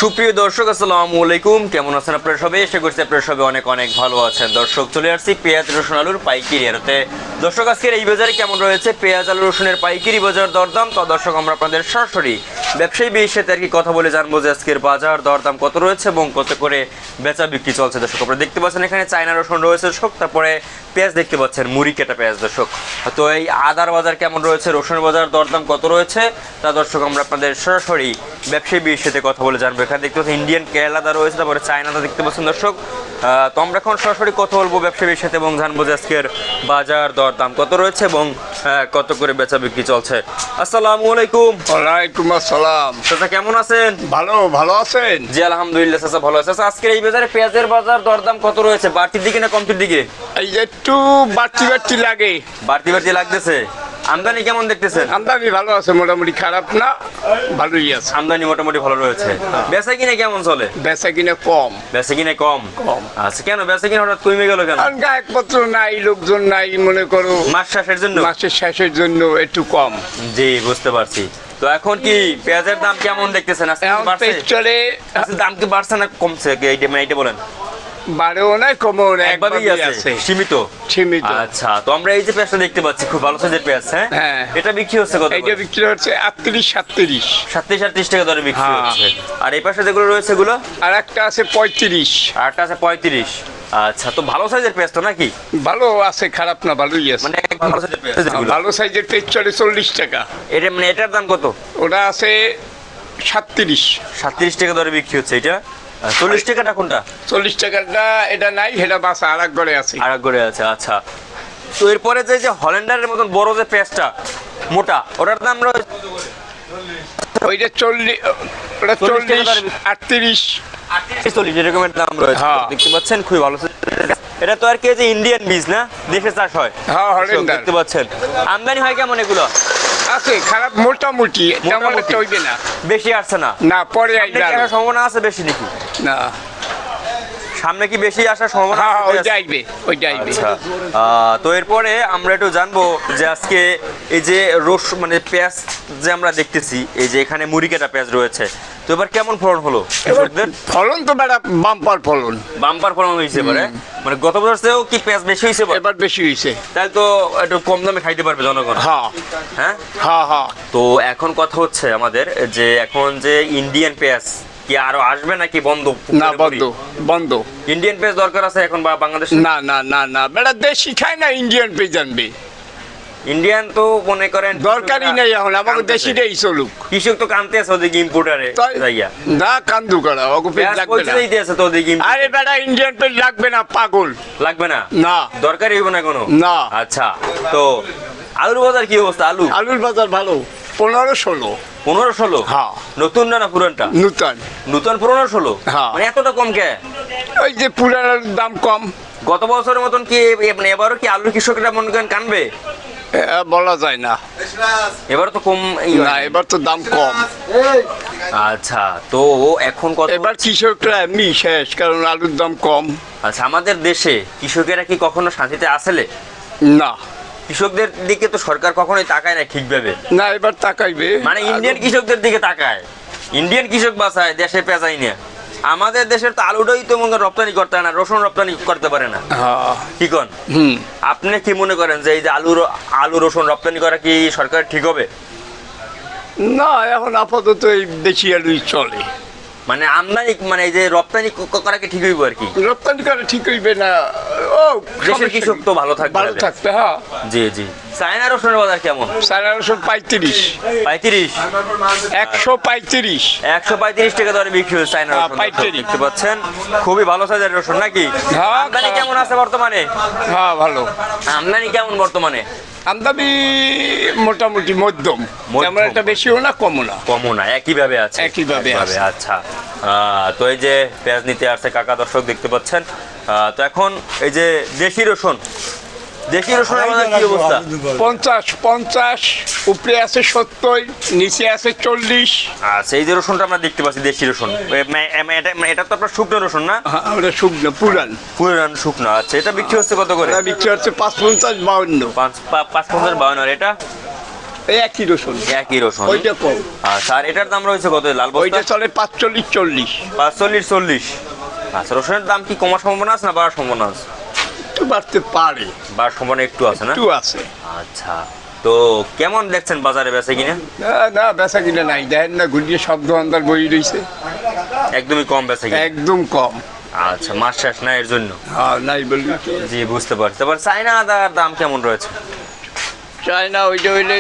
সুপ্রিয় দর্শক আসসালামু আলাইকুম, কেমন আছেন আপনারা সবাই? আশা করছি আপনারা সবাই অনেক অনেক ভালো আছেন। দর্শক, চলে আসছি পেঁয়াজ রসুন আলুর পাইকারি আড়তে। দর্শক, আজকের এই বাজারে কেমন রয়েছে পেঁয়াজ আলু রসুনের পাইকারি বাজার দরদাম, তো দর্শক আমরা আপনাদের সরাসরি ব্যবসায়ী বেয়ের সাথে আর কি কথা বলে জানবো যে আজকের বাজার দরদাম কত রয়েছে এবং কত করে বেচা বিক্রি চলছে। দর্শক, আপনারা দেখতে পাচ্ছেন এখানে চায়না রসুন রয়েছে দর্শক, তারপরে পেঁয়াজ দেখতে পাচ্ছেন, মুড়ি কেটা পেঁয়াজ দর্শক। তো এই আদার বাজার কেমন রয়েছে, রসুনের বাজার দরদাম কত রয়েছে, তা দর্শক আমরা আপনাদের সরাসরি ব্যবসায়ী বেয়ের সাথে কথা বলে জানবো। এখানে দেখতে পাচ্ছেন ইন্ডিয়ান কেরালাদা রয়েছে, তারপরে চায়নাদা দেখতে পাচ্ছেন দর্শক। তো আমরা এখন সরাসরি কথা বলবো ব্যবসায়ীর সাথে এবং জানবো যে আজকের বাজার দরদাম কত রয়েছে এবং কত করে বেচা বিক্রি চলছে। আসসালামু আলাইকুম। ওয়ালাইকুম আসসালাম। চাচা কেমন আছেন? ভালো আছেন? জি আলহামদুলিল্লাহ চাচা ভালো আছে। আজকের এই বাজারে পেঁয়াজের বাজার দরদাম কত রয়েছে, বাড়তির দিকে না কমতির দিকে? এই যে একটু বাড়তি লাগে। বাড়তি লাগতেছে। আমদানি কেমন দেখতেছেন? আমদানি ভালো আছে, মোটামুটি খারাপ না, ভালোই আছে। আমদানি মোটামুটি ভালো রয়েছে। বেচা কিনে কেমন চলে? বেচা কিনে কম। বেচা কিনে কম। আচ্ছা, কেন বেচা কিনে হঠাৎ কমে গেল কেন? কারণ গায়কপত্র নাই, লোকজন নাই, মনে করো মাসের শেষের জন্য একটু কম। জি বুঝতে পারছি। তো এখন কি পেঁয়াজের দাম কেমন দেখতেছেন? চলে দাম কি বাড়ছে না কমছে? এইটা বলেন। বাড়েও নাই কমেও নাই, একভাবেই আছে, সীমিত। আচ্ছা, তো আমরা এই যে পেঁয়াজটা দেখতে পাচ্ছি খুব ভালো সাইজের পেঁয়াজ। হ্যাঁ, এটা বিক্রি হচ্ছে কত? এটা বিক্রি হচ্ছে 38-37 টাকা দরে বিক্রি হচ্ছে। আর এই পাশে যেগুলো রয়েছে এগুলো? আর একটা আছে 35। আর একটা আছে 35। আচ্ছা, তো ভালো সাইজের পেঁয়াজ তো নাকি? ভালো আছে, খারাপ না, ভালোই আছে। মানে ভালো সাইজের পেঁয়াজ, ভালো সাইজের পেঁয়াজ চলে 40 টাকা। এটা মানে এটার দাম কত? ওটা আছে 37 টাকা দরে বিক্রি হচ্ছে। এটা 40 টাকাটা কোনটা? 40 টাকাটা এটা নাই, সেটা বাসা আর এক ঘরে আছে। আচ্ছা। তো এরপরে যে হল্যান্ডারের মতন বড় যে পেঁয়াজটা মোটা, ওটার দাম ওইটা 40, ওটা 40, 38, 40 এরকমের দাম রয়েছে। দেখতে পাচ্ছেন খুবই ভালো। এটা তো আর কি যে ইন্ডিয়ান বীজ না, দেশে চাষ হয়। হ্যাঁ, হল্যান্ডার। দেখতে পাচ্ছেন আমদানি হয় কেমন এগুলো? আছে খারাপ, মোটামুটি তেমন একটা হইবে না, বেশি আসছে না। না, পরে আইবে। সম্ভাবনা আছে বেশি নাকি? না, সামনে কি বেশি আসার সম্ভাবনা আছে? ওইটা আইবে। আচ্ছা, তো এরপরে আমরা একটু জানবো যে আজকে এই যে মানে পেঁয়াজ যে আমরা দেখতেছি, এই যে এখানে মুড়ি কাটা পেঁয়াজ রয়েছে, তো এবার কেমন ফলন হলো? ফলন তো বেড়া বাম্পার ফলন হয়েছে। মানে গত বছর চেয়েও কি পেঁয়াজ বেশি হয়েছে? এবার বেশি হয়েছে। তাহলে তো একটু কম দামে খাইতে পারবে জনগণ। হ্যাঁ। তো এখন কথা হচ্ছে আমাদের যে এখন যে ইন্ডিয়ান পেঁয়াজ কি আরো আসবে নাকি বন্ধ? না, বন্ধ। ইন্ডিয়ান পেঁয়াজ দরকার আছে এখন বা বাংলাদেশ? না, বেড়া দেশি খায় না, ইন্ডিয়ান পেঁয়াজ আনবে। ইন্ডিয়ান তো মনে করেন দরকারই নেই এখন, আমাকে দেশিটাই চলুক। কৃষক তো কানতে আছে ওদিকে ইম্পোর্টারে না, কান্দু করা ওকে পেঁয়াজ লাগবে না। আরে বেড়া, ইন্ডিয়ান পেঁয়াজ লাগবে না, পাগল। লাগবে না? দরকারই হবে না কোনো? না। আচ্ছা, তো আলুর বাজার কি অবস্থা? আলুর বাজার ভালো, 15-16। হ্যাঁ। নতুন না পুরানটা? নতুন 15-16। মানে এতটা কম কে? ওই যে পুরানোর দাম কম। গত বছরের মতন কি এবারও কি আলু কৃষকরা মনে করেন কানবে? বলা যায় না, এবার তো কম না, এবার তো দাম কম। আচ্ছা, তো এখন কত? এবার কৃষকরা এমনি শেষ, কারণ আলুর দাম কম। আচ্ছা, আমাদের দেশে কৃষকেরা কি কখনো শান্তিতে আসলে? না, কৃষকদের দিকে তো সরকার কখনোই তাকায় না ঠিকভাবে। না, এবার তাকাইবে। মানে ইন্ডিয়ান কৃষকদের দিকে তাকায়, ইন্ডিয়ান কৃষক বাঁচায়, দেশে পেঁচাই না। আমাদের দেশের তো আলুটাই তো মনে রপ্তানি করতে পারে না, রসুন রপ্তানি করতে পারে না। কি কন? আপনি কি মনে করেন যে এই যে আলু রসুন রপ্তানি করা কি সরকার ঠিক হবে? না, এখন আপাতত এই দেশি আলুই চলে। মানে আমদানি মানে এই যে রপ্তানি করা কি ঠিক হইব আর কি? রপ্তানি করা ঠিক হইবে না, দেশের কৃষক তো ভালো থাকবে। হ্যাঁ। জি। চায়না রসুনের বাজার কেমন? চায়না রসুন 35। 135 টাকা দরে বিক্রি হচ্ছে চায়না রসুন। দেখতে পাচ্ছেন খুবই ভালো সাইজের রসুন নাকি? আমদানি কেমন আছে বর্তমানে? হ্যাঁ, ভালো। আমদানি কেমন বর্তমানে? আমদানি মোটামুটি মধ্যম, তেমন একটা বেশিও না, কমও না, একইভাবে আছে। আচ্ছা, তো এই যে পেঁয়াজ নিতে আসছে কাকা, দর্শক দেখতে পাচ্ছেন। তো এখন এই যে দেশি রসুনের কি অবস্থা? 50 উপরে আছে 70, নিচে আছে 40। আচ্ছা, এই যে রসুনটা আমরা দেখতে পাচ্ছি দেশি রসুন, এটা তো আপনার শুকনো রসুন না? ওটা শুকনো, পুরান শুকনো। আচ্ছা, এটা বিক্রি হচ্ছে কত করে? বিক্রি হচ্ছে 55-52। 55-52। আর এটা এই একই রসুন। একই রসুন। ওইটা কম। আচ্ছা, আর এটার দাম রয়েছে কত লাল বস্তা? ওইটা চলে 45-40। 45-40। আচ্ছা, রসুনের দাম কি কমার সম্ভাবনা আছে না বাড়ার সম্ভাবনা আছে? একটু বাড়তে পারে। বাড়ার সম্ভাবনা একটু আছে না? একটু আছে। আচ্ছা, তো কেমন দেখছেন বাজারে বেচা কিনা? না বেচা কিনা নাই, দেখেন না ঘুরিয়ে সব দোকানদার বই রয়েছে। একদমই কম বেচা কিনা? একদম কম। আচ্ছা, মাস শেষ না এর জন্য? হ্যাঁ, নাই বললি। জি, বুঝতে পারছি। তারপর চায়না আদার দাম কেমন রয়েছে? চায়না ওইটা হইলে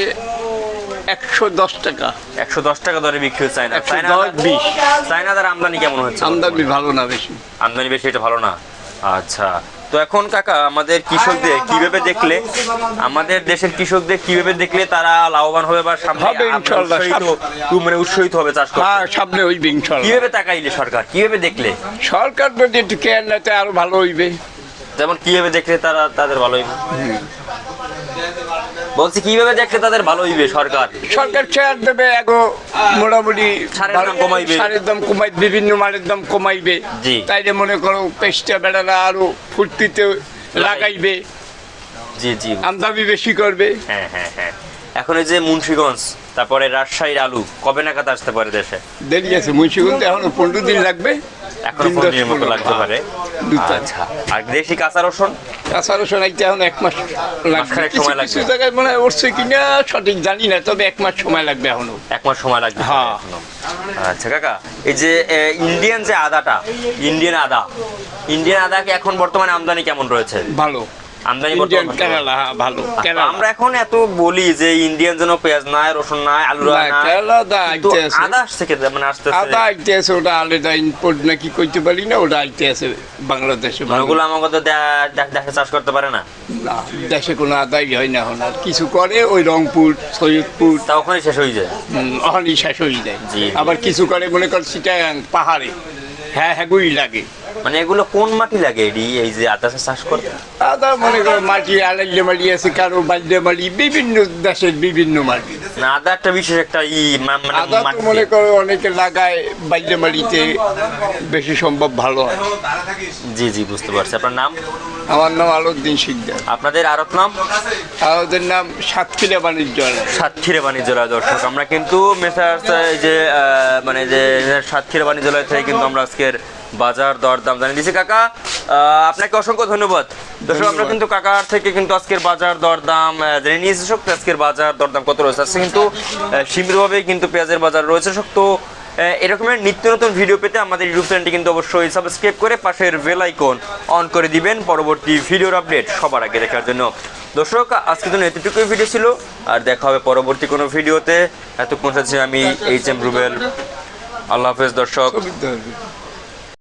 110 টাকা। 110 টাকা দরে বিক্রি হচ্ছে চায়না। 110-20। চায়না আদার আমদানি কেমন হচ্ছে? আমদানি ভালো না বেশি। আমদানি বেশি, এটা ভালো না। আচ্ছা, তো এখন কাকা আমাদের কৃষকদের কিভাবে দেখলে, আমাদের দেশের কৃষকদের কিভাবে দেখলে তারা লাভবান হবে বা সামনে হবে ইনশাআল্লাহ। মানে উৎসাহিত হবে চাষ করতে? হ্যাঁ, সামনে হইবে ইনশাআল্লাহ। কিভাবে তাকাইলে সরকার কিভাবে দেখলে? সরকার যদি একটু কেয়ার নিতে আরো ভালো হইবে। যেমন কিভাবে দেখলে তারা তাদের ভালো হইবে? বলছি কিভাবে দেখলে তাদের ভালো হইবে? সরকার কেয়ার দেবে, এগো মোটামুটি সারের দাম কমাইবে। সারের দাম কমাইবে, বিভিন্ন মালের দাম কমাইবে। জি। তাইলে মনে করো পেস্টা বেড়ারা আরো ফুর্তিতে লাগাইবে। জি জি। আমদানি বেশি করবে। হ্যাঁ হ্যাঁ হ্যাঁ। এখন এই যে মুন্সিগঞ্জ, তারপরে রাজশাহীর আলু কবে নাগাদ আসতে পারে দেশে? দেরি আছে, মুন্সিগঞ্জে এখনো 15 দিন লাগবে। এখনো 15 দিনের মতো লাগতে পারে। আচ্ছা, আর দেশি কাঁচা রসুন? কাঁচা রসুন আইতে এখন 1 মাস লাগবে। মাসখানেক সময় লাগবে। কিছু জায়গায় মনে হয় উঠছে কিনা সঠিক জানি না, তবে 1 মাস সময় লাগবে এখনো। 1 মাস সময় লাগবে হ্যাঁ। এখনো। আচ্ছা কাকা, এই যে ইন্ডিয়ান যে আদাটা, ইন্ডিয়ান আদা কি এখন বর্তমানে আমদানি কেমন রয়েছে? ভালো। আমদানি ইন্ডিয়ান বর্তমানে কেরালা, হ্যাঁ ভালো। আচ্ছা, কেরালা আমরা এখন এত বলি যে ইন্ডিয়ান যেন পেঁয়াজ নাই, রসুন নাই, আলু না, নাই, কেরালা দা কিন্তু আইতে আছে। আদা আসছে মানে আসতেছে। আদা আইতে আছে, ওটা আলাদা ইম্পোর্ট নাকি কইতে পারি না, ওটা আইতে আছে বাংলাদেশে। ওগুলো আমাকে তো দেখে চাষ করতে পারে না। না, দেশে কোনো আদাই হয় না এখন আর। কিছু করে ওই রংপুর, সৈয়দপুর, তা ওখানে শেষ হয়ে যায়। ওখানেই শেষ হয়ে যায়। জি। আবার কিছু করে মনে কর চিটাগাং পাহাড়ে, হ্যাঁ হ্যাগুই লাগে। মানে এগুলো কোন মাটি লাগে এই যে আদা চাষ করতে? আদা মনে করো মাটি আলাইলে মাটি আছে, কারো বাল্যে মাটি, বিভিন্ন দেশের বিভিন্ন মাটি। না, আদা একটা বিশেষ একটা মানে আদা তো মাটি। মনে করো অনেকে লাগায় বাল্যে মাটিতে, বেশি সম্ভব ভালো হয়। জি জি, বুঝতে পারছি। আপনার নাম? আমার নাম আলউদ্দিন শিকদার। আপনাদের আরত নাম? আমাদের নাম সাতক্ষীরা বাণিজ্যালয়। সাতক্ষীরা বাণিজ্যালয়। দর্শক, আমরা কিন্তু মেসার্স এই যে মানে যে সাতক্ষীরা বাণিজ্যালয় থেকে কিন্তু আমরা আজকের বাজার দরদাম জানিয়ে দিয়েছি। কাকা, আপনাকে অসংখ্য ধন্যবাদ। দর্শক, আমরা কিন্তু কাকার থেকে কিন্তু আজকের বাজার দরদাম জেনে নিয়েছি। আজকের বাজার দরদাম কত রয়েছে আজকে কিন্তু সীমিতভাবেই কিন্তু পেঁয়াজের বাজার রয়েছে। তো এরকমের নিত্য নতুন ভিডিও পেতে আমাদের ইউটিউব চ্যানেলটি কিন্তু অবশ্যই সাবস্ক্রাইব করে পাশের বেল আইকন অন করে দিবেন পরবর্তী ভিডিওর আপডেট সবার আগে দেখার জন্য। দর্শক, আজকের জন্য এতটুকুই ভিডিও ছিল, আর দেখা হবে পরবর্তী কোনো ভিডিওতে। এতক্ষণ সাথে আমি HM রুবেল। আল্লাহ হাফেজ দর্শক।